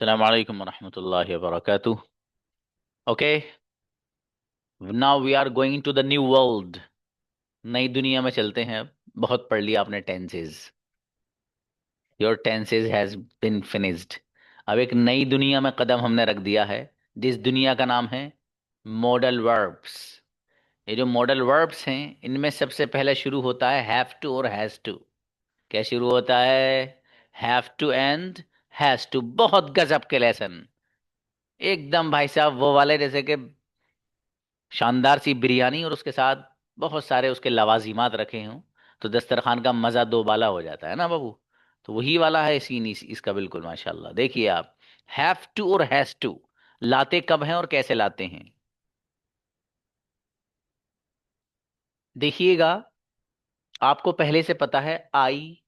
अस्सलाम वालेकुम वरहमतुल्लाहि वबरकातुह। Okay, now we are going to the new world. नई दुनिया में चलते हैं अब। बहुत पढ़ लिया आपने tenses. Your tenses has been finished. अब एक नई दुनिया में कदम हमने रख दिया है, जिस दुनिया का नाम है मॉडल वर्ब्स। ये जो मॉडल वर्ब्स हैं, इनमें सबसे पहले शुरू होता है हैव टू और हैज टू। क्या शुरू होता है? Have to and has to. बहुत गजब के लेसन, एकदम भाई साहब वो वाले, जैसे कि शानदार सी बिरयानी और उसके साथ बहुत सारे उसके लवाजिमात रखे हों तो दस्तरखान का मज़ा दो बाला हो जाता है ना बाबू। तो वही वाला है सीन इसका बिल्कुल माशाल्लाह। देखिए आप, हैव टू और हैज टू लाते कब हैं और कैसे लाते हैं, देखिएगा। आपको पहले से पता है आई,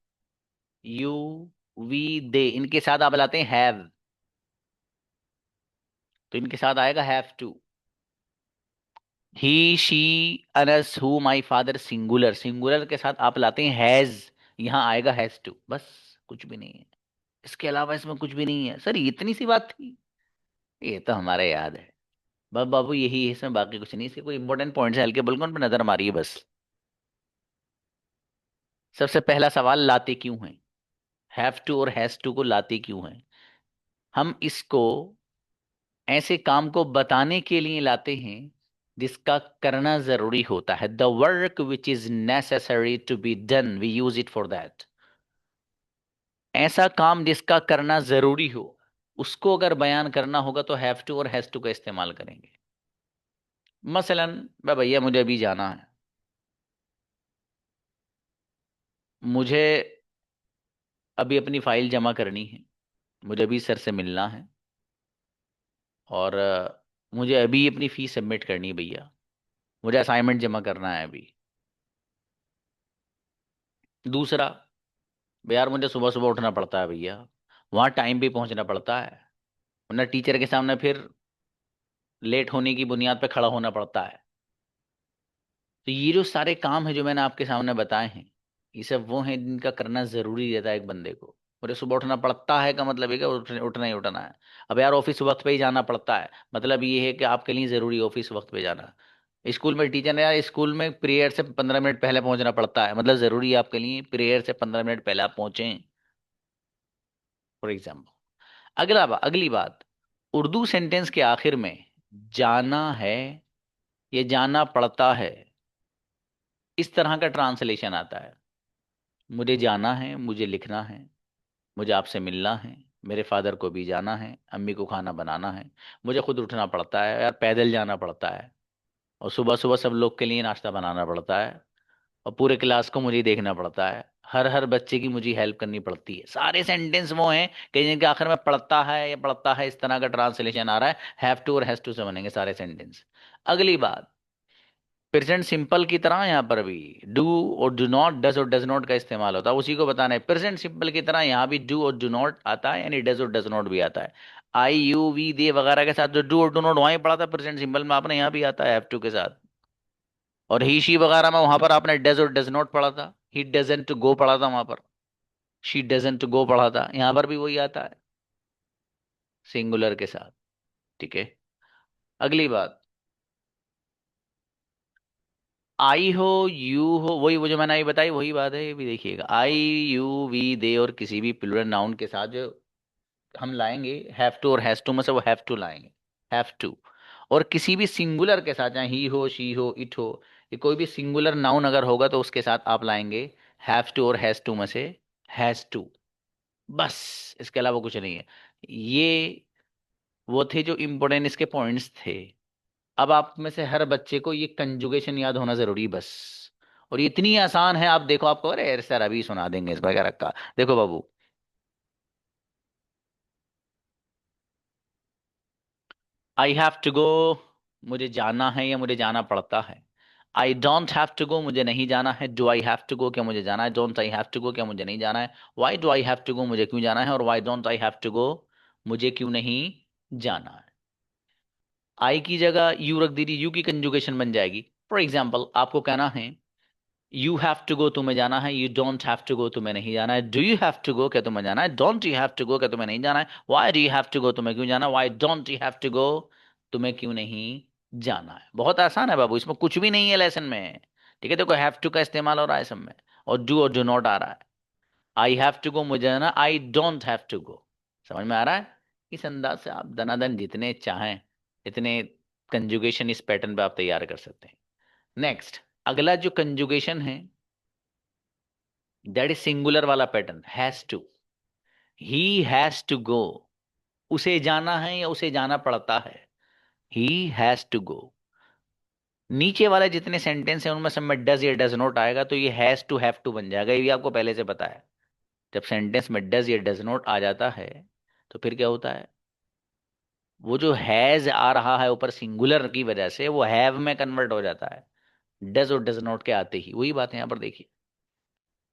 यू, वी, दे, इनके साथ आप लाते हैं हैव, तो इनके साथ आएगा have to. He, she, Anas, who, my father, singular. Singular के साथ आप लाते हैं हैज, यहां आएगा हैज टू। बस, कुछ भी नहीं है इसके अलावा, इसमें कुछ भी नहीं है। सर ये इतनी सी बात थी, ये तो हमारे याद है। बस बाबू यही है इसमें, बाकी कुछ नहीं। इसके कोई इंपॉर्टेंट पॉइंट्स है, हल्के बुल्कन पर नजर मारिए बस। सबसे पहला सवाल, लाते क्यों हैं? हैव टू और हैज टू को लाते क्यों हैं? हम इसको ऐसे काम को बताने के लिए लाते हैं जिसका करना जरूरी होता है। The work which is necessary to be done, we use it for that. ऐसा काम जिसका करना जरूरी हो, उसको अगर बयान करना होगा तो हैव टू और हैज टू का इस्तेमाल करेंगे। मसलन, भैया मुझे अभी जाना है, मुझे अभी अपनी फाइल जमा करनी है, मुझे अभी सर से मिलना है, और मुझे अभी अपनी फीस सबमिट करनी है भैया, मुझे असाइनमेंट जमा करना है अभी। दूसरा, भैया यार मुझे सुबह सुबह उठना पड़ता है भैया, वहाँ टाइम भी पहुँचना पड़ता है, वरना टीचर के सामने फिर लेट होने की बुनियाद पे खड़ा होना पड़ता है। तो ये जो सारे काम है जो मैंने आपके सामने बताए हैं, ये सब वो हैं जिनका करना जरूरी रहता है एक बंदे को। मुझे सुबह उठना पड़ता है का मतलब है कि उठना ही उठना है। अब यार ऑफिस वक्त पे ही जाना पड़ता है, मतलब ये है कि आपके लिए जरूरी है ऑफिस वक्त पे जाना। स्कूल में टीचर ने, यार स्कूल में प्रेयर से 15 मिनट पहले पहुंचना पड़ता है, मतलब जरूरी है आपके लिए प्रेयर से 15 मिनट पहले आप पहुंचे, फॉर एग्जाम्पल। अगली बात, उर्दू सेंटेंस के आखिर में जाना है, ये जाना पड़ता है, इस तरह का ट्रांसलेशन आता है। मुझे जाना है, मुझे लिखना है, मुझे आपसे मिलना है, मेरे फादर को भी जाना है, अम्मी को खाना बनाना है, मुझे खुद उठना पड़ता है, यार पैदल जाना पड़ता है, और सुबह सुबह सब लोग के लिए नाश्ता बनाना पड़ता है, और पूरे क्लास को मुझे देखना पड़ता है, हर हर बच्चे की मुझे हेल्प करनी पड़ती है। सारे सेंटेंस वो हैं कि जिनके आखिर में पढ़ता है या पढ़ता है, इस तरह का ट्रांसलेशन आ रहा है। हैव टू और हैज टू से बनेंगे सारे सेंटेंस। अगली बात, प्रेजेंट सिंपल की तरह यहाँ पर भी डू और डू नॉट, डज और डज नॉट का इस्तेमाल होता है, उसी को बताना है। प्रेजेंट सिंपल की तरह यहाँ भी डू और डू नॉट आता है, यानी डज और डज नॉट भी आता है। आई, यू, वी, दे वगैरह के साथ जो डू और डू नॉट वहीं पढ़ा था प्रेजेंट सिंपल में, आपने यहाँ भी आता है हैव टू के साथ। और ही शी वगैरह में वहां पर आपने डज और डज नॉट पढ़ा था, ही डजेंट गो पढ़ा था वहां पर, शी डजेंट गो पढ़ा था, यहाँ पर भी वही आता है सिंगुलर के साथ। ठीक है। अगली बात, आई हो, यू हो, वही वो जो मैंने अभी बताई वही बात है, ये भी देखिएगा। आई, यू, वी, दे और किसी भी प्लूरल नाउन के साथ जो हम लाएंगे हैव टू और हैज टू में से, वो हैव टू लाएंगे, हैव टू। और किसी भी सिंगुलर के साथ, चाहे ही हो, शी हो, इट हो, ये कोई भी सिंगुलर नाउन अगर होगा तो उसके साथ आप लाएंगे हैव टू और हैज टू में से हैज टू। बस, इसके अलावा कुछ नहीं है। ये वो थे जो इंपॉर्टेंट इसके पॉइंट्स थे। अब आप में से हर बच्चे को ये कंजुगेशन याद होना जरूरी, बस। और ये इतनी आसान है, आप देखो, आपको अरे सर अभी सुना देंगे इस वगैरह का। देखो बाबू, आई हैव टू गो, मुझे जाना है या मुझे जाना पड़ता है। I don't have to go, मुझे नहीं जाना है। Do I have to go, क्या मुझे जाना है। Don't I have to go, क्या मुझे नहीं जाना है। Why do I have to go, मुझे क्यों जाना है। और why don't I have to go, मुझे क्यों नहीं जाना है। आई की जगह यू रख दीजिए, यू की कंजुगेशन बन जाएगी। फॉर एग्जाम्पल, आपको कहना है यू हैव टू गो, तुम्हें जाना है। You don't have to go, तुम्हें नहीं जाना है। Do you have to go, क्या तुम्हें जाना है। Don't you have to go, क्या तुम्हें नहीं जाना है। Why do you have to go, तुम्हें क्यों जाना है। Why don't you have to go, तुम्हें क्यों नहीं जाना है। बहुत आसान है बाबू, इसमें कुछ भी नहीं है लेसन में। ठीक है, देखो हैव टू का इस्तेमाल हो रहा है सब में, और डू नॉट आ रहा है। आई हैव टू गो, मुझे जाना, I don't have to go. समझ में आ रहा है। इस अंदाज से आप दनादन जितने चाहें इतने कंजुगेशन इस पैटर्न पे आप तैयार कर सकते हैं। नेक्स्ट, अगला जो कंजुगेशन है दैट इज सिंगुलर वाला pattern, has to. He has to go, उसे जाना है या उसे जाना पड़ता है। He has to go. नीचे वाले जितने सेंटेंस हैं उनमें सब में डज या डज नॉट आएगा, तो ये हैज टू हैव टू बन जाएगा। ये भी आपको पहले से पता है। जब सेंटेंस में डज या डज नॉट आ जाता है तो फिर क्या होता है, वो जो हैज आ रहा है ऊपर सिंगुलर की वजह से वो हैव में कन्वर्ट हो जाता है, डज और डज नॉट के आते ही। वही बात है यहाँ पर देखिए।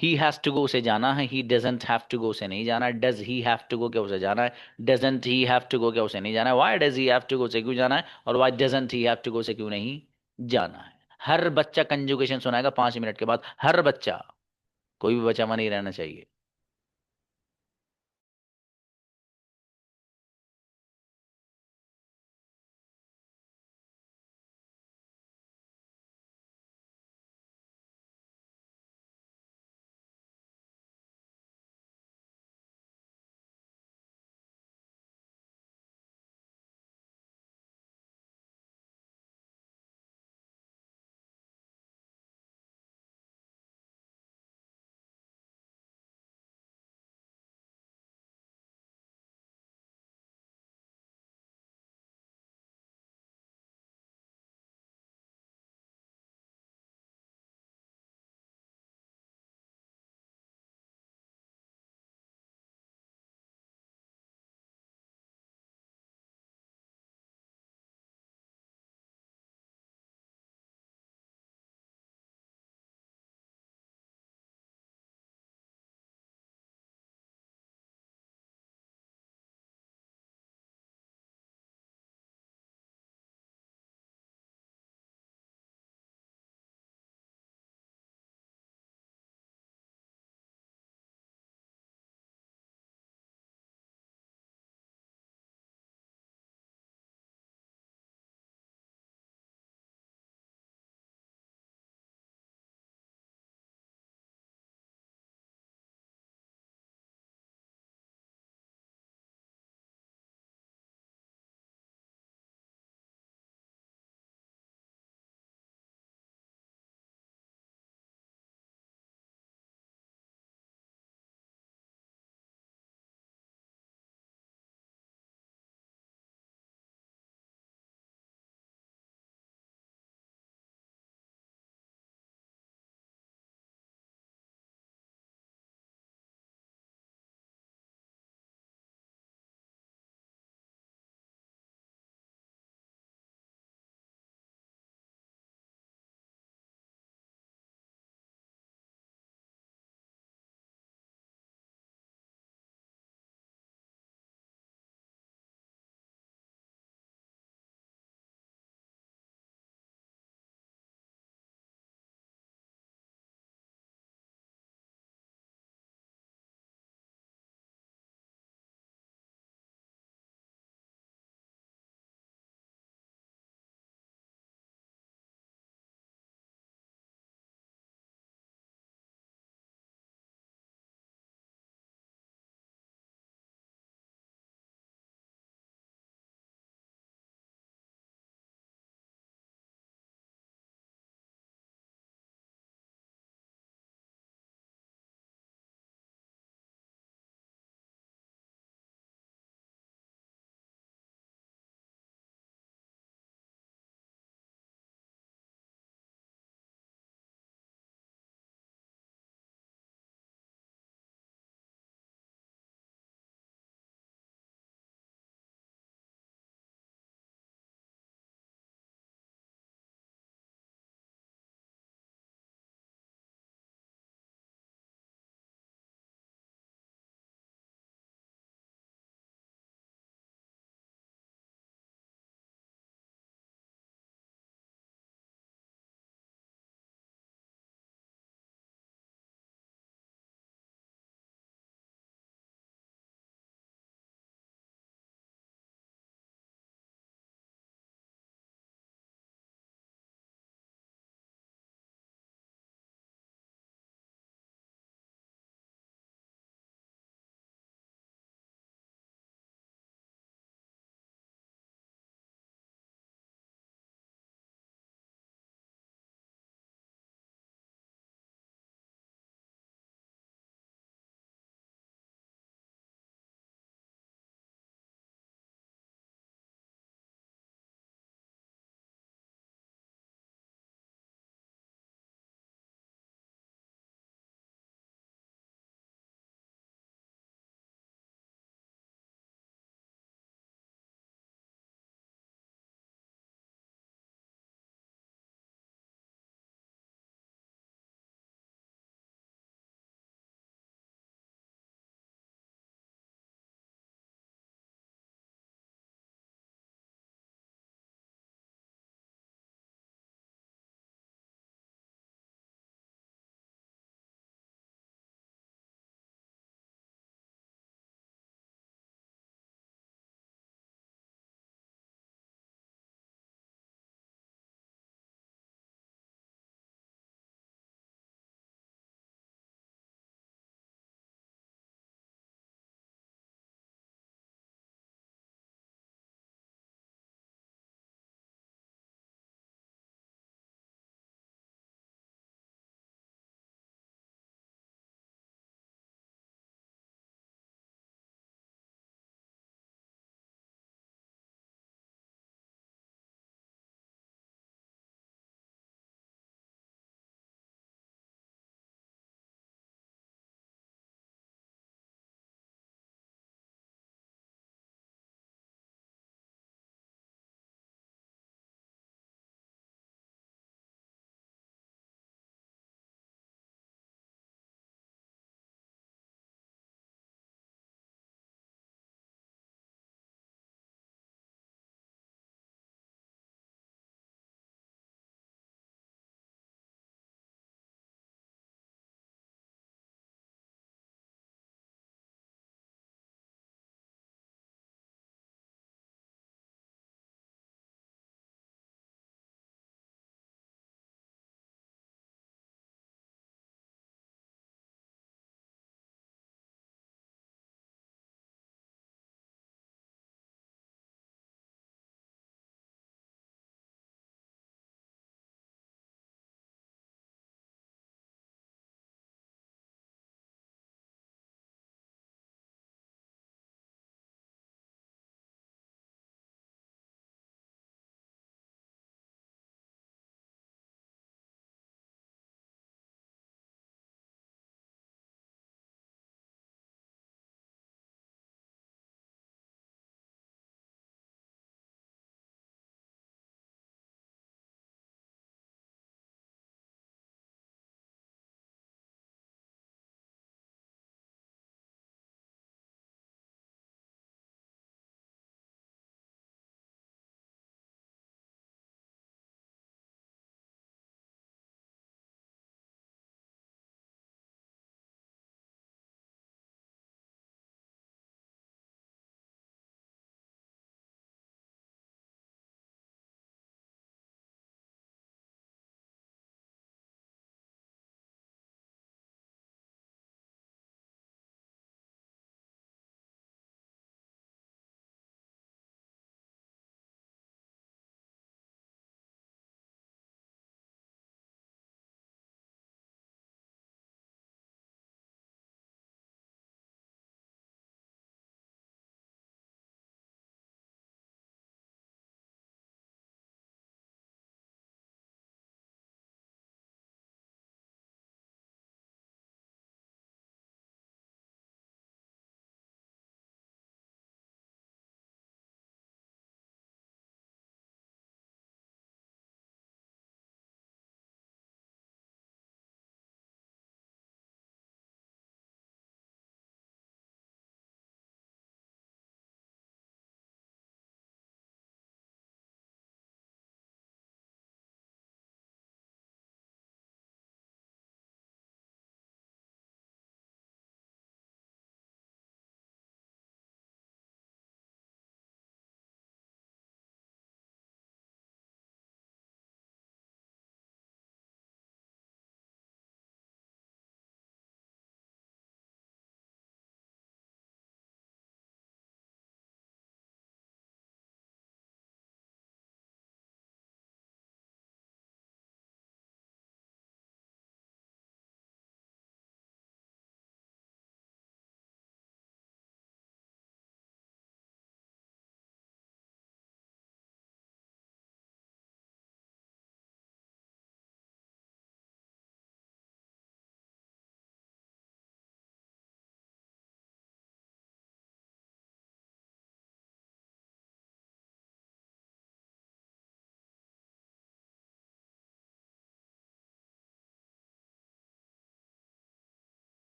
ही हैज टू गो, उसे जाना है। He doesn't have to go, उसे नहीं जाना है। Does he have to go, क्या उसे जाना है। Doesn't he have to go, क्या उसे नहीं जाना है। Why does he have to go, उसे क्यों जाना है। और why doesn't he have to go, उसे क्यों नहीं जाना है। हर बच्चा कंजुगेशन सुनाएगा 5 मिनट के बाद, हर बच्चा, कोई भी बचा हुआ नहीं रहना चाहिए।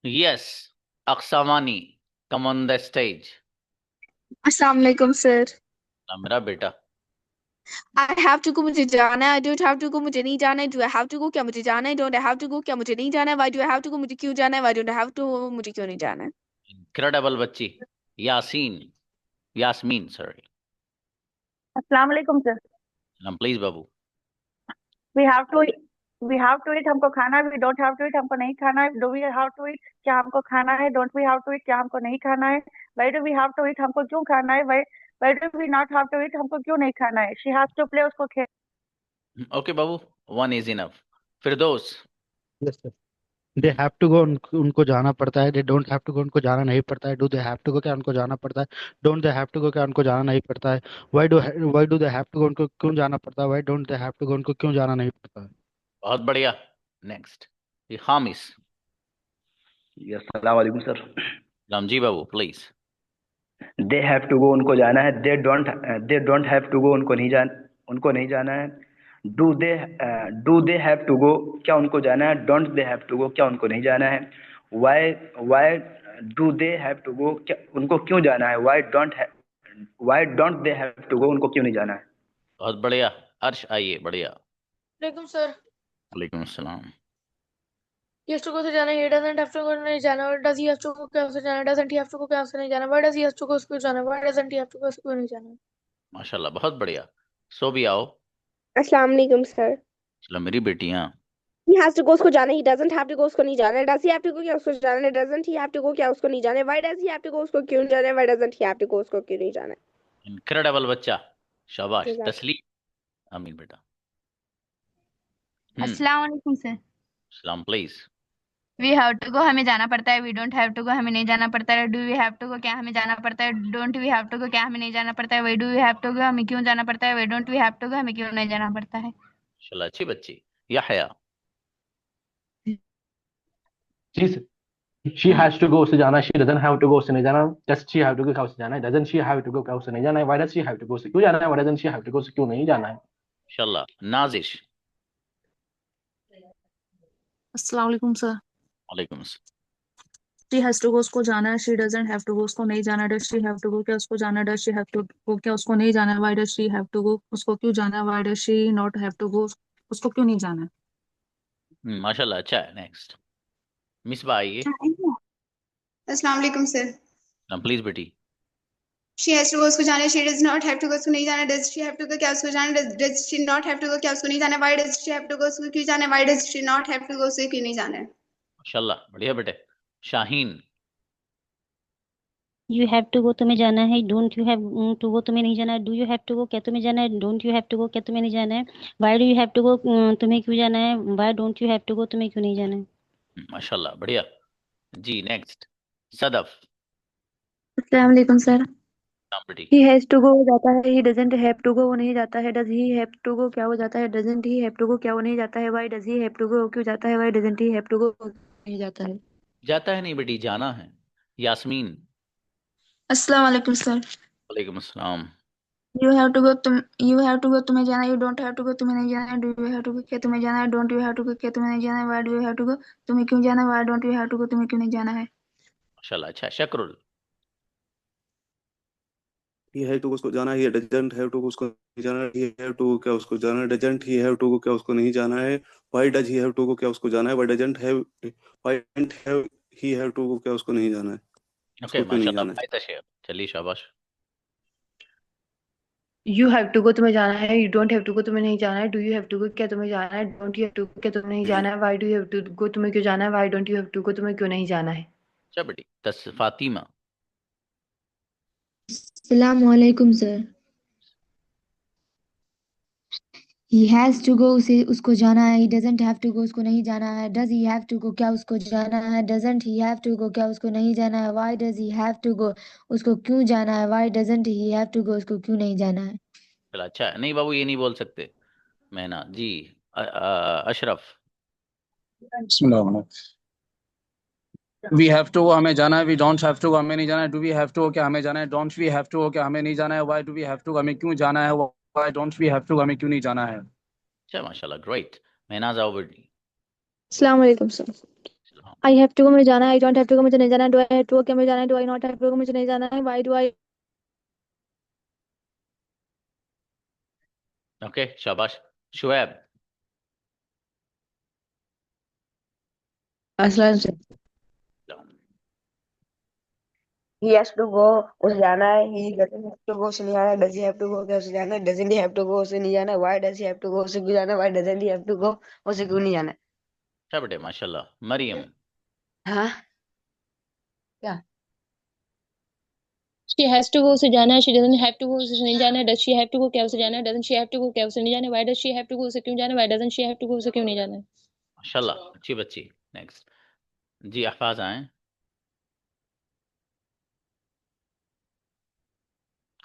यस, अक्सावानी, कम ऑन द स्टेज। अस्सलाम वालेकुम सर। मेरा बेटा। आई हैव टू गो, मुझे जाना है। I don't have to go, मुझे नहीं जाना है। Do I have to go, क्या मुझे जाना है। Don't I have to go, क्या मुझे नहीं जाना है। Why do I have to go, मुझे क्यों जाना है। Why don't I have to go, मुझे क्यों नहीं जाना है। इनक्रेडिबल बच्ची। यासीन, यास्मीन सॉरी। अस्सलाम वालेकुम सर। प्लीज बाबू। We have to we have to eat, हमको खाना है। We don't have to eat, हमको नहीं खाना है। Do we have to eat, क्या हमको खाना है। Don't we have to eat, क्या हमको नहीं खाना है। Why do we have to eat, हमको क्यों खाना है। Why why do we not have to eat, हमको क्यों नहीं खाना है। शी हैज टू प्ले, उसको खेल। ओके बाबू, one is enough. Firdaus. Yes sir. They have to go, उनको जाना पड़ता है। They don't have to go, उनको जाना नहीं पड़ता है। Do they have to go, क्या उनको जाना पड़ता है। Don't they have to go, क्या उनको जाना नहीं पड़ता है। Why do they have to go, उनको क्यों जाना पड़ता है। Why don't they have to go, उनको क्यों जाना नहीं पड़ता है। बहुत बढ़िया। नेक्स्ट, ये हामिस। अस्सलाम वालेकुम सर। रामजी बाबू please. They have to go, उनको जाना है। They don't have to go, उनको नहीं जाना है। Do they have to go, क्या उनको जाना है। Don't they have to go, क्या उनको नहीं जाना है। Why why do they have to go, क्या उनको क्यों जाना है। Why don't they have to go, उनको क्यों नहीं जाना है। बहुत बढ़िया। अर्श आइए, बढ़िया। वालेकुम सर। वालेकुम अस्सलाम। ही हैज टू गो, से जाना है। He doesn't have to go, नहीं जाना। और does he have to go, क्या उसे जाना है। Doesn't he have to go, क्या उसे नहीं जाना। Why does he have to go, उसको जाना है। Why doesn't he have to go, उसको नहीं जाना। माशाल्लाह, बहुत बढ़िया। सो भी आओ। अस्सलाम वालेकुम सर। चलो मेरी बेटियां। ही हैज टू गो, उसको जाना है। He doesn't have to go, उसको नहीं जाना है। Does he have to go, क्या उसको जाना है। Doesn't he have to go, क्या उसको नहीं जाना है। Why does he have to go, उसको क्यों जाना है। Why doesn't he have to go, उसको क्यों नहीं जाना इनक्रेडिबल बच्चा। शाबाश है। तस्लीम। आमीन बेटा। अस्सलाम वालेकुम सर। सलाम please. We have to go, हमें जाना पड़ता है। We don't have to go, हमें नहीं जाना पड़ता है। Do we have to go, क्या हमें जाना पड़ता है। Don't we have to go, क्या हमें नहीं जाना पड़ता है। Why do we have to go, हमें क्यों जाना पड़ता है। Why don't we have to go, हमें क्यों नहीं जाना पड़ता है। माशाल्लाह, अच्छी बच्ची। याहया। जी sir. She has to go, उसे जाना है। She doesn't have to go, उसे नहीं जाना। Does she have to go, क्या उसे जाना है। Doesn't she have to go, क्या उसे नहीं जाना है। Why does she have to go, उसे क्यों जाना है। Why doesn't she have to go, उसे क्यों नहीं जाना है। माशाल्लाह। नाजिश। अस्सलाम वालेकुम सर। वालेकुम अस्सलाम। शी हैज टू गो, उसको जाना है। She doesn't have to go, उसको नहीं जाना। Does she have to go, क्या उसको जाना है। Does she have to go, क्या उसको नहीं जाना है। Why does she have to go, उसको क्यों जाना है। Why does she not have to go, उसको क्यों नहीं जाना है। माशाल्लाह, अच्छा है। नेक्स्ट, मिसबा आइए। अस्सलाम वालेकुम सर। प्लीज बेटी। शी हैज टू गो, उसको जाना है। She does not have to go, उसको नहीं जाना। Does she have to go, क्या उसको जाना है। Does she not have to go, क्या उसको नहीं जाना। Why does she have to go, उसको क्यों जाना है। Why does she not have to go, उसे क्यों नहीं जाना है। माशाल्लाह, बढ़िया बेटे। Shaheen. You have to go, तुम्हें जाना है। Don't you have to go, तुम्हें नहीं जाना है। Do you have to go, क्या तुम्हें जाना है। Don't you have to go, क्या तुम्हें नहीं जाना है। Why do you have to go, तुम्हें क्यों जाना है। Why don't you have to go, तुम्हें क्यों नहीं जाना है। माशाल्लाह, बढ़िया। जी नेक्स्ट, सदफ। अस्सलाम वालेकुम सर। नाम बेटी। ही हैज टू गो हो जाता है। He doesn't have to go, वो नहीं जाता है। Does he have to go, क्या हो जाता है। Doesn't he have to go, क्या वो नहीं जाता है। Why does he have to go, क्यों जाता है। Why doesn't he have to go, नहीं जाता है। जाता है नहीं बेटी, जाना है। यास्मीन। अस्सलाम वालेकुम सर। वालेकुम अस्सलाम। You have to go, you have to go, तुम्हें जाना है। You don't have to go, तुम्हें नहीं जाना है। Do you have to go, क्या तुम्हें जाना है। Don't you have to go, क्या तुम्हें नहीं जाना है। Why do you have to go, तुम्हें क्यों जाना है। Why don't you have to go, तुम्हें क्यों नहीं जाना है। माशाल्लाह, अच्छा। शकरुल। ही हैव टू, उसको जाना है। ही डजंट हैव टू, उसको नहीं जाना है। ही हैव टू, क्या उसको जाना है। डजंट ही हैव टू, क्या उसको नहीं जाना है। Why does he have to, क्या उसको जाना है। Why doesn't have he have to, क्या उसको नहीं जाना है। ओके, उसको क्यों नहीं माशाल्लाह, जाना है। फायदा शेयर। चलिए शाबाश। यू हैव टू गो, तुम्हें जाना है। You don't have to go, तुम्हें नहीं जाना है। Do you have to go, क्या तुम्हें जाना है। Don't you have to go, क्या तुम्हें नहीं जाना है। Why do you have to go, तुम्हें क्यों जाना है। Why don't you have to go, तुम्हें क्यों नहीं जाना है। अच्छा बेटी। फातिमा। अस्सलाम वालेकुम sir. He has to go, उसे उसको जाना है। He doesn't have to go, उसको नहीं जाना है। Does he have to go, क्या उसको जाना है। Doesn't he have to go, क्या उसको नहीं जाना है। Why does he have to go, उसको क्यों जाना है। Why doesn't he have to go, उसको क्यों नहीं जाना है। चला, अच्छा है। नहीं बाबू, ये नहीं बोल सकते। मैना जी। अशरफ। वी हैव टू, हमें जाना है। वी डोंट हैव टू, हमें नहीं जाना है। डू वी हैव टू, क्या हमें जाना है। डोंट वी हैव टू, क्या हमें नहीं जाना है। Why do we have to, हमें क्यों जाना है। Why don't we have to, हमें क्यों नहीं जाना है। अच्छा, माशाल्लाह, ग्रेट। मैना जाओ बेटी। अस्सलाम वालेकुम sir. I have to go मुझे जाना है, I don't have to go मुझे नहीं जाना है, do I have to go क्या मुझे जाना है, do I not have to go मुझे नहीं जाना है, व्हाई डू आई। ओके शाबाश। शुएब। असलन से he has to go उसे जाना है, he doesn't have to go उसे नहीं जाना है, does he have to go क्या उसे जाना है, doesn't he have to go उसे नहीं जाना है, why does he have to go उसे क्यों जाना है, why doesn't he have to go उसे क्यों नहीं जाना है। अच्छा बेटे माशाल्लाह। मरियम। हाँ क्या she has to go उसे जाना है, she doesn't have to go उसे नहीं जाना है, does she have to go क्या उसे जाना है, doesn't she have to go क्या उसे नहीं जाना है, why does she have to go उसे क्यों जाना है, why doesn't she have to go उसे क्यों नहीं जाना है। माशाल्लाह अच्छी बच्ची। नेक्स्ट जी अहफाज आए।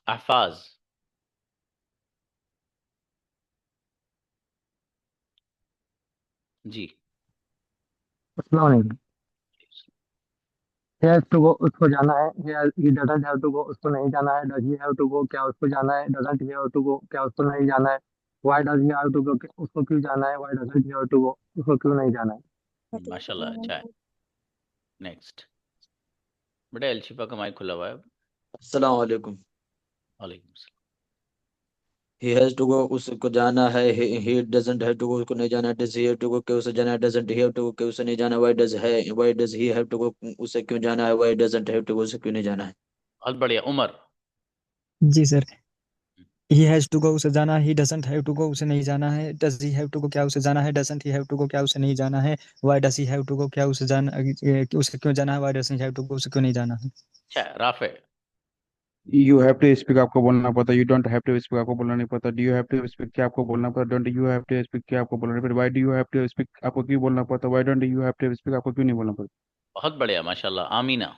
अहफाज। जी अस्सलाम वालेकुम। he has to go उसको जाना है, he doesn't have to go उसको नहीं जाना है, does he have to go क्या उसको जाना है, doesn't he have to go क्या उसको नहीं जाना है, why does he have to go उसको क्यों जाना है, why doesn't he have to go उसको क्यों नहीं जाना है। माशाल्लाह अच्छा है। नेक्स्ट बेटा एलशिफा का माइक खुला हुआ है। अस्सलाम वालेकुम। वालेकुम सलाम। ही हैज टू गो उसको जाना है, he doesn't have to go उसको नहीं जाना है, does he have to go के उसे जाना है, doesn't he have to go के उसे नहीं जाना है, why does he have to go उसे क्यों जाना है, why doesn't have to go उसे क्यों नहीं जाना है। बहुत बढ़िया। उमर। जी sir. He has to go उसे जाना, he doesn't have to go उसे नहीं जाना है, does he have to go क्या उसे जाना है, doesn't he have to go क्या उसे नहीं जाना है, why does he have to go क्या उसे जाना उसे क्यों जाना है, why does he have to go उसे क्यों नहीं जाना है। अच्छा Rafe. You have to speak आपको बोलना पड़ता, you don't have to speak आपको बोलना नहीं पड़ता, do you have to speak क्या आपको बोलना पड़ता, don't you have to speak क्या आपको बोलना नहीं पड़ता, why do you have to speak आपको क्यों बोलना पड़ता, why don't you have to speak आपको क्यों नहीं बोलना पड़ता। बहुत बढ़िया माशाल्लाह। आमीना।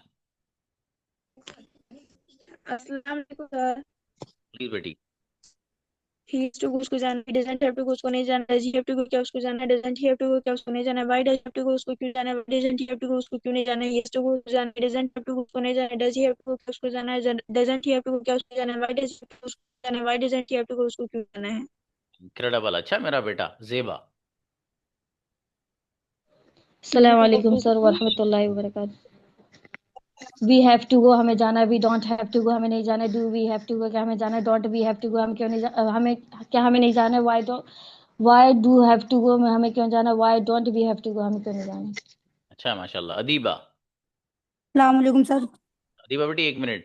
अस्सलाम वालेकुम सर। प्लीज बेटी। ही हैज टू गो उसको जाना है, डजंट हैव टू गो उसको नहीं जाना है, does he have to go क्या उसको जाना है, doesn't he have to go क्या उसको नहीं जाना है, why does have to go उसको क्यों जाना है, doesn't he have to go उसको क्यों नहीं जाना है, ही हैज टू गो उसको जाना है, डजंट हैव टू गो उसको नहीं जाना है, does he have to go क्या उसको जाना है, doesn't he have to go क्या उसको जाना है, why does he have to go उसको जाना है, why doesn't he have to go उसको क्यों जाना है। इनक्रेडिबल। अच्छा मेरा बेटा जेबा। अस्सलाम वालेकुम सर वरहमतुल्लाहि वबरकातुहू। वी हैव टू गो हमें जाना है, we don't have to go हमें नहीं जाना है, do we have to go क्या हमें जाना है, don't we have to go हम क्यों नहीं हमें क्या हमें नहीं जाना है, why do have to go हमें क्यों जाना है, why don't we have to go हमें क्यों नहीं जाना है। अच्छा माशाल्लाह। अदीबा। अस्सलाम वालेकुम सर। अदीबा बेटी एक मिनट।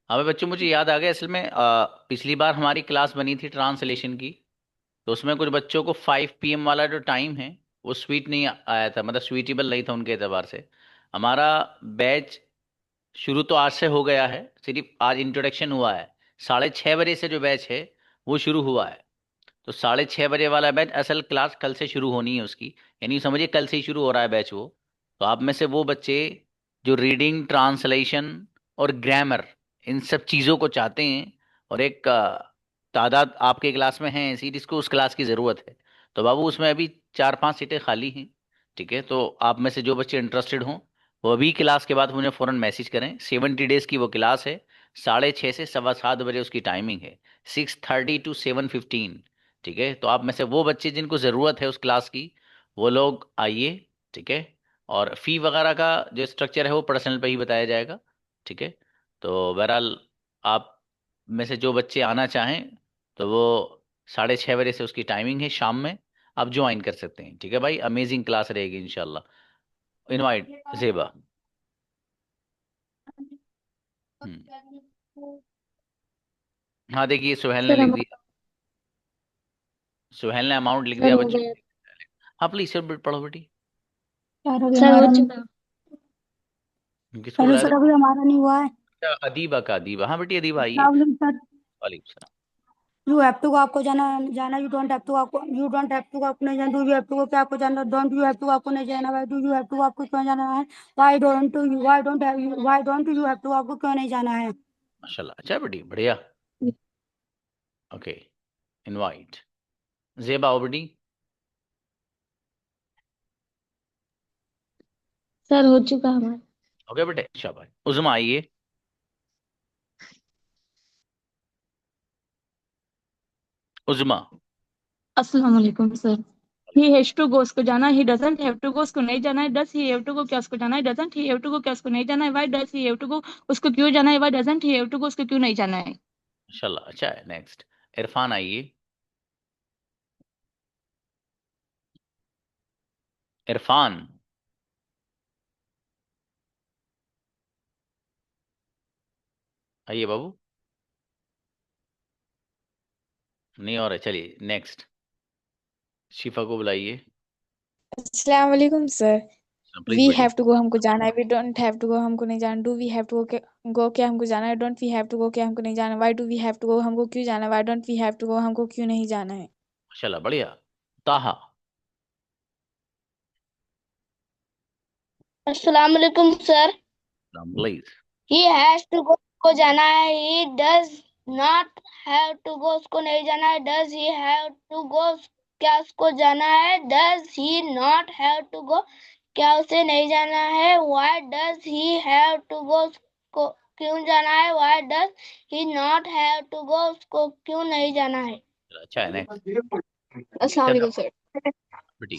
हमें बच्चों मुझे याद आ गया असल में पिछली बार हमारी क्लास बनी थी ट्रांसलेशन की, तो उसमें कुछ बच्चों को 5 PM वाला जो टाइम है वो स्वीट नहीं आया था, मतलब स्वीटेबल नहीं था उनके एतबार से। हमारा बैच शुरू तो आज से हो गया है, सिर्फ आज इंट्रोडक्शन हुआ है। 6:30 बजे से जो बैच है वो शुरू हुआ है, तो 6:30 बजे वाला बैच असल क्लास कल से शुरू होनी है उसकी, यानी समझिए कल से ही शुरू हो रहा है बैच वो। तो आप में से वो बच्चे जो रीडिंग ट्रांसलेशन और ग्रामर इन सब चीज़ों को चाहते हैं और एक तादाद आपके क्लास में है ऐसी जिसको उस क्लास की ज़रूरत है, तो बाबू उसमें अभी 4-5 सीटें खाली हैं। ठीक है, तो आप में से जो बच्चे इंटरेस्टेड हों वो अभी क्लास के बाद मुझे फ़ौरन मैसेज करें। 70 डेज़ की वो क्लास है, 6:30 से 7:15 उसकी टाइमिंग है, 6:30 to 7:15। ठीक है, तो आप में से वो बच्चे जिनको ज़रूरत है उस क्लास की वो लोग आइए। ठीक है, और फ़ी वगैरह का जो स्ट्रक्चर है वो पर्सनल पे ही बताया जाएगा। ठीक है, तो बहरहाल आप में से जो बच्चे आना चाहें तो वो 6:30 बजे से उसकी टाइमिंग है, शाम में आप ज्वाइन कर सकते हैं। ठीक है भाई, अमेजिंग क्लास रहेगी इंशाल्लाह। इनवाइट जेबा। हाँ देखिए सुहेल ने सर लिख हम दिया, सुहेल ने अमाउंट लिख सर दिया हो बच्चों। गया हाँ प्लीज सर पढ़ो बेटी। सर अभी सर हो हमारा चुका। किसको हेलो बुलाया सर था? अभी हमारा नहीं हुआ है। अच्छा, अदीबा का। अदीबा, हाँ बेटी अदीबा आइए। प्रॉब्लम सर वालेकुम सलाम। यू हैव टू गो आपको जाना जाना, यू डोंट हैव टू आपको यू डोंट हैव टू आपको नहीं जाना, डू यू हैव टू क्या आपको जाना, डोंट यू हैव टू आपको नहीं जाना, why do you have to आपको क्यों जाना है, why don't you have to आपको क्यों नहीं जाना है। माशाल्लाह, अच्छा बेटी बढ़िया। ओके, इनवाइट जेबा आओ बेटी। सर हो चुका हमारा। ओके बेटे शाबाश। उज़मा आइए। उज़मा। अस्सलाम वालेकुम sir. He has to go उसको जाना, he doesn't have to go उसको नहीं जाना है, does he have to go क्या उसको जाना है, doesn't he have to go क्या उसको नहीं जाना है, why does he have to go उसको क्यों जाना है, why doesn't he have to go उसको क्यों नहीं जाना है। माशाल्लाह, अच्छा है। नेक्स्ट इरफान आइए। इरफान, आइए बाबू। नहीं हो रहा, चलिए नेक्स्ट शिफा को बुलाइए। अस्सलाम वालेकुम सर। प्लीज वी बेटी। हैव टू गो हमको जाना है, we don't have to go हमको नहीं जाना, do we have to go क्या हमको जाना है, don't we have to go क्या हमको नहीं जाना, why do we have to go हमको क्यों जाना है, why don't we have to go हमको क्यों नहीं जाना है। माशाल्लाह, बढ़िया। ताहा। अस्सलाम वालेकुम sir. Please. He has to go को जाना है, he does not have to go उसको नहीं जाना है, does he have to go क्या उसको जाना है, does he not have to go क्या उसे नहीं जाना है, why does he have to go उसको क्यों जाना है, why does he not have to go उसको क्यों नहीं जाना है। अच्छा है। नेक्स्ट अस्सलाम वालेकुम सर। बेटी।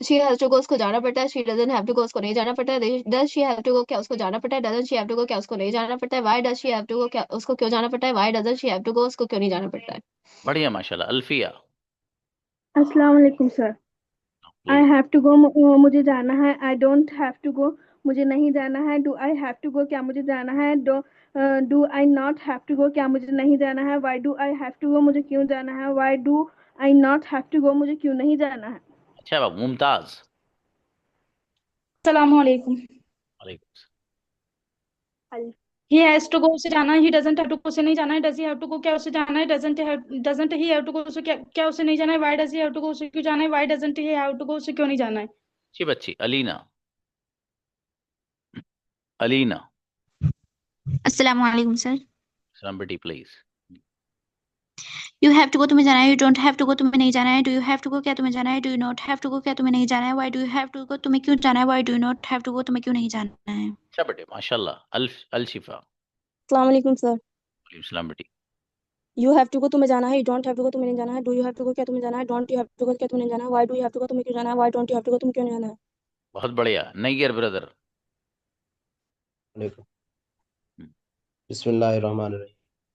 शी हैज टू गो उसको जाना पड़ता है, she doesn't have to go उसको नहीं जाना पड़ता है, does she have to go क्या उसको जाना पड़ता है, doesn't she have to go क्या उसको नहीं जाना पड़ता है, why does she have to go क्या उसको क्यों जाना पड़ता है, why doesn't she have to go उसको क्यों नहीं जाना पड़ता है। बढ़िया माशाल्लाह। अल्फिया। अस्सलाम वालेकुम sir. I have to go मुझे जाना है, I don't have to go मुझे नहीं जाना है, do I have to go क्या मुझे जाना है, do I not have to go क्या मुझे नहीं जाना है, why do I have to go मुझे क्यों जाना है, why do I not have to go मुझे क्यों नहीं जाना है। अच्छा बाबू। मुमताज। अस्सलाम वालेकुम। वालेकुम। ही हैज टू गो उसे जाना है, he doesn't have to go उसे नहीं जाना है, does he have to go क्या उसे जाना है, doesn't he have to go उसे क्या उसे नहीं जाना है, why does he have to go उसे क्यों जाना है, why doesn't he have to go उसे क्यों नहीं जाना है। अच्छी बच्ची। अलीना। अलीना। अस्सलाम वालेकुम सर। सलाम बेटी please. You have to go तुम्हें जाना है, you don't have to go तुम्हें नहीं जाना है, do you have to go क्या तुम्हें जाना है, do you not have to go क्या तुम्हें नहीं जाना है, why do you have to go तुम्हें क्यों जाना है, why do you not have to go तुम्हें क्यों नहीं जाना है। अच्छा बेटे माशाल्लाह। अल शिफा। अस्सलाम वालेकुम सर। वालेकुम सलाम बेटी। यू हैव टू गो तुम्हें जाना है, you don't have to go तुम्हें नहीं जाना है, do you have to go क्या तुम्हें जाना है, don't you have to go क्या तुम्हें नहीं जाना है, why do you have to go तुम्हें क्यों जाना है, why don't you have to go तुम क्यों नहीं जाना है। बहुत बढ़िया। नैयर ब्रदर। बिस्मिल्लाहिर्रहमानिर्रहीम।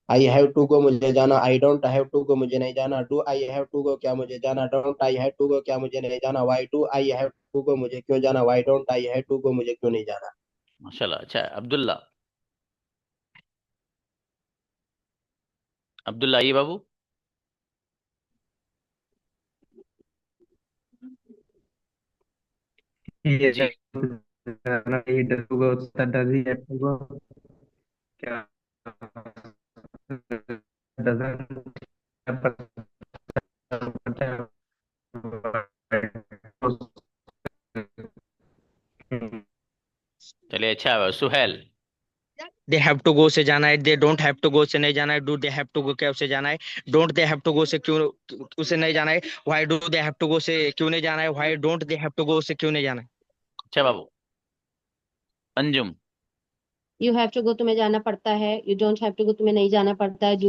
आई हैव टू गो मुझे जाना, I don't have to go मुझे नहीं जाना, do I have to go क्या मुझे जाना, don't I have to go क्या मुझे नहीं जाना, why do I have to go मुझे क्यों जाना, why don't I have to go मुझे क्यों नहीं जाना। माशाल्लाह। अच्छा है। अब्दुल्ला। अब्दुल्ला आइए बाबू। जी। चलिए अच्छा है। Suhail. They have to go से जाना है, they don't have to go से नहीं जाना है, do they have to go क्या उसे जाना है, don't they have to go से क्यों उसे नहीं जाना है, why do they have to go से क्यों नहीं जाना है, why don't they have to go से क्यों नहीं जाना है। अच्छा बाबू। Anjum. You have to go तुम्हें जाना पड़ता है, you don't have to go तुम्हें नहीं जाना पड़ता है, do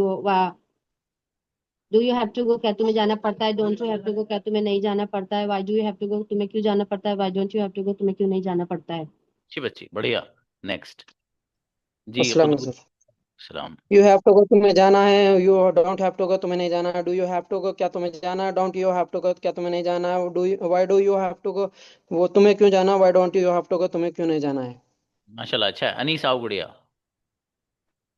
you have to go क्या तुम्हें जाना पड़ता है, don't you have to go क्या तुम्हें नहीं जाना पड़ता है, why do you have to go तुम्हें क्यों जाना पड़ता है, why don't you have to go तुम्हें क्यों नहीं जाना पड़ता है। अच्छी बच्ची। बढ़िया। नेक्स्ट। जी अस्सलाम खुद। सर। सलाम। यू हैव टू गो तुम्हें जाना है, you don't have to go तुम्हें नहीं जाना है, do you have to go क्या तुम्हें जाना है, don't you have to go क्या तुम्हें नहीं जाना है, why do you have to go वो तुम्हें क्यों जाना, why don't you have to go तुम्हें क्यों नहीं जाना है। माशाल्लाह। अच्छा है। अनीस आओ गुड़िया।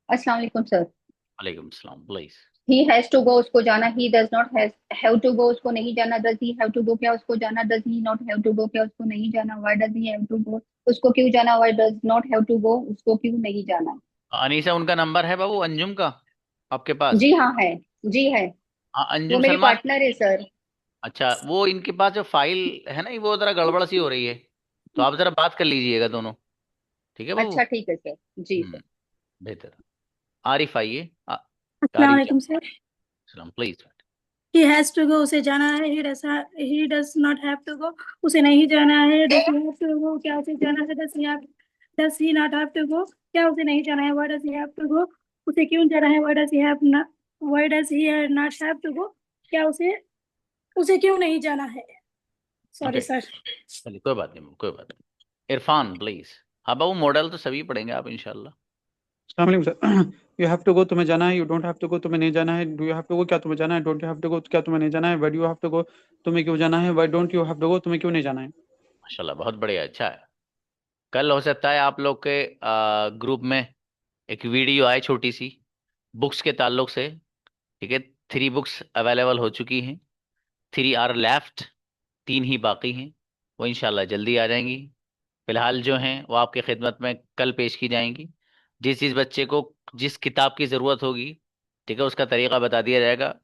अस्सलाम वालेकुम सर। वालेकुम सलाम please. He has to go उसको जाना, he does not have to go उसको नहीं जाना, does he have to go क्या उसको जाना, does he not have to go क्या उसको नहीं जाना, why does he have to go उसको क्यों जाना, why does not have to go उसको क्यों नहीं जाना। अनीसा, उनका नंबर है बाबू अंजुम का आपके पास? जी हाँ है, जी है, हाँ वो अंजुम मेरी सलमान। पार्टनर है सर। अच्छा, वो इनके पास जो फाइल है ना वो जरा गड़बड़ सी हो रही है, तो आप जरा बात कर लीजिएगा दोनों। ठीक है बाबू। अच्छा ठीक है सर। जी सर। बेहतर। आरिफ आइए। अस्सलाम वालेकुम सर। सलाम please. He has to go उसे जाना है, he does not have to go उसे नहीं जाना है, does he have to go क्या उसे जाना है, does he not have to go क्या उसे नहीं जाना है, why does he have to go उसे क्यों जाना है, why does he not have to go क्या उसे उसे क्यों नहीं जाना है? Sorry okay, sir. चलिए कोई बात नहीं, कोई बात नहीं। इरफान प्लीज। हाँ बाबू, मॉडल तो सभी पढ़ेंगे आप इंशाल्लाह। अस्सलाम वालेकुम sir. You have to go तुम्हें जाना है, you don't have to go तुम्हें नहीं जाना है, do you have to go क्या तुम्हें जाना है, don't you have to go क्या तुम्हें नहीं जाना है, why do you have to go तुम्हें क्यों जाना है, why don't you have to go तुम्हें क्यों नहीं जाना है। माशाल्लाह, बहुत बढ़िया, अच्छा है। कल हो सकता है आप लोग के ग्रुप में एक वीडियो आए छोटी सी बुक्स के ताल्लुक से। ठीक है, 3 बुक्स अवेलेबल हो चुकी हैं, 3 आर लेफ्ट, 3 ही बाकी हैं। वो इंशाल्लाह जल्दी आ जाएंगी। फिलहाल जो हैं वो आपकी खिदमत में कल पेश की जाएंगी। जिस बच्चे को जिस किताब की ज़रूरत होगी, ठीक है, उसका तरीका बता दिया जाएगा।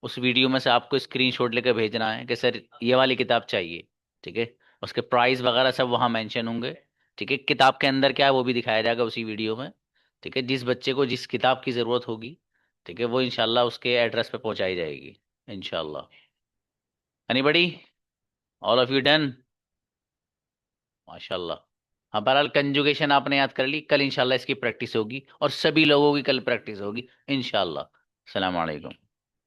उस वीडियो में से आपको स्क्रीनशॉट लेकर भेजना है कि सर ये वाली किताब चाहिए। ठीक है, उसके प्राइस वगैरह सब वहाँ मेंशन होंगे। ठीक है, किताब के अंदर क्या है वो भी दिखाया जाएगा उसी वीडियो में। ठीक है, जिस बच्चे को जिस किताब की ज़रूरत होगी, ठीक है, वो इंशाल्लाह उसके एड्रेस पे पहुंचाई जाएगी इंशाल्लाह। Anybody? All of you done? माशाल्लाह। हाँ, बहरहाल कंजुगेशन आपने याद कर ली, कल इंशाल्लाह इसकी प्रैक्टिस होगी और सभी लोगों की कल प्रैक्टिस होगी इंशाल्लाह। अस्सलाम वालेकुम।